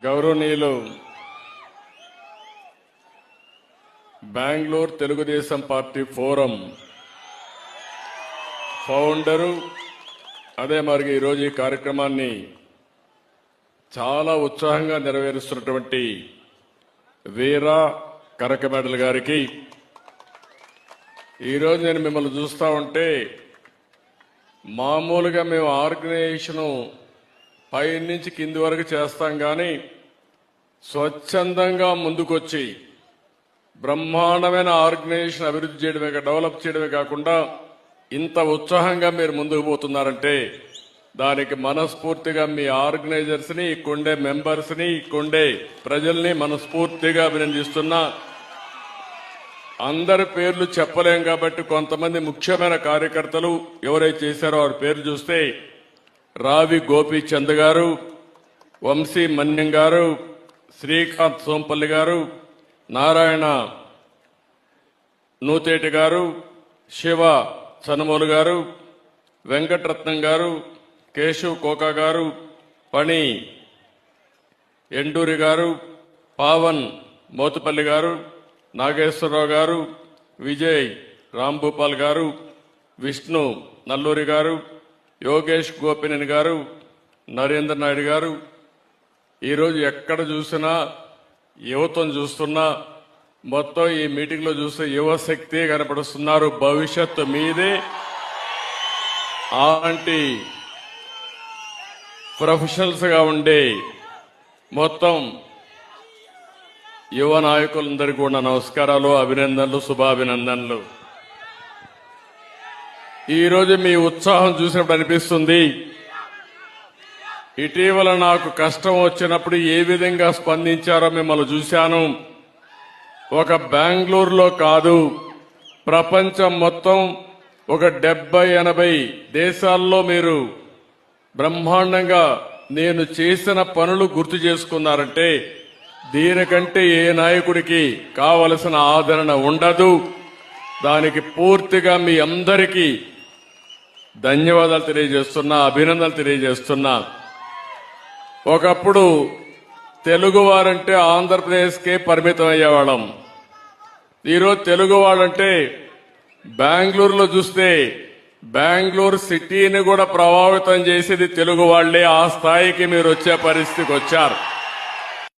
గౌరవనీయులు Bengaluru Telugu Desam party forum founder, అదే మరి ఈరోజు ఈ కార్యక్రమాన్ని చాలా ఉత్సాహంగా నెరవేరుస్తున్నటువంటి వీరా కరకమెడల్ గారికి, ఈరోజు నేను మిమ్మల్ని చూస్తా ఉంటే మామూలుగా మేము ఆర్గనైజేషను పై నుంచి కింది వరకు చేస్తాం, కానీ స్వచ్ఛందంగా ముందుకొచ్చి బ్రహ్మాండమైన ఆర్గనైజేషన్ అభివృద్ధి చేయడమే, డెవలప్ చేయడమే కాకుండా ఇంత ఉత్సాహంగా మీరు ముందుకు పోతున్నారంటే దానికి మనస్ఫూర్తిగా మీ ఆర్గనైజర్స్ ని, ఇక్కడుండే మెంబర్స్ ని, ఇక్కడుండే ప్రజల్ని మనస్ఫూర్తిగా అభినందిస్తున్నా. అందరి పేర్లు చెప్పలేం కాబట్టి కొంతమంది ముఖ్యమైన కార్యకర్తలు ఎవరైతే చేశారో వారి పేర్లు చూస్తే రావి గోపీచంద్ గారు, వంశీ మన్యం గారు, శ్రీకాంత్ సోంపల్లి గారు, నారాయణ నూతేటి గారు, శివ చనుమోలు గారు, వెంకటరత్నం గారు, కేశవ్ కోకా గారు, పణి ఎండూరి గారు, పావన్ మోతుపల్లి గారు, నాగేశ్వరరావు గారు, విజయ్ రాంభూపాల్ గారు, విష్ణు నల్లూరి గారు, యోగేష్ గోపినేని గారు, నరేంద్ర నాయుడు గారు. ఈరోజు ఎక్కడ చూసినా యువతను చూస్తున్నా, మొత్తం ఈ మీటింగ్ లో చూస్తే యువశక్తి కనపడుస్తున్నారు. భవిష్యత్తు మీదే. అలాంటి ప్రొఫెషనల్స్ గా ఉండే మొత్తం యువ నాయకులందరికీ కూడా నమస్కారాలు, అభినందనలు, శుభాభినందనలు. ఈరోజు మీ ఉత్సాహం చూసినప్పుడు అనిపిస్తుంది, ఇటీవల నాకు కష్టం వచ్చినప్పుడు ఏ విధంగా స్పందించారో మిమ్మల్ని చూశాను. ఒక బెంగళూరులో కాదు, ప్రపంచం మొత్తం ఒక 70-80 దేశాల్లో మీరు బ్రహ్మాండంగా నేను చేసిన పనులు గుర్తు చేసుకున్నారంటే దీనికంటే ఏ నాయకుడికి కావలసిన ఆదరణ ఉండదు. దానికి పూర్తిగా మీ అందరికీ ధన్యవాదాలు తెలియజేస్తున్నా, అభినందనలు తెలియజేస్తున్నా. ఒకప్పుడు తెలుగువారంటే ఆంధ్రప్రదేశ్కే పరిమితం అయ్యేవాళ్ళం. ఈరోజు తెలుగువాళ్ళంటే బెంగళూరులో చూస్తే బెంగళూరు సిటీని కూడా ప్రభావితం చేసేది తెలుగు వాళ్లే. ఆ స్థాయికి మీరు వచ్చే పరిస్థితికి వచ్చారు.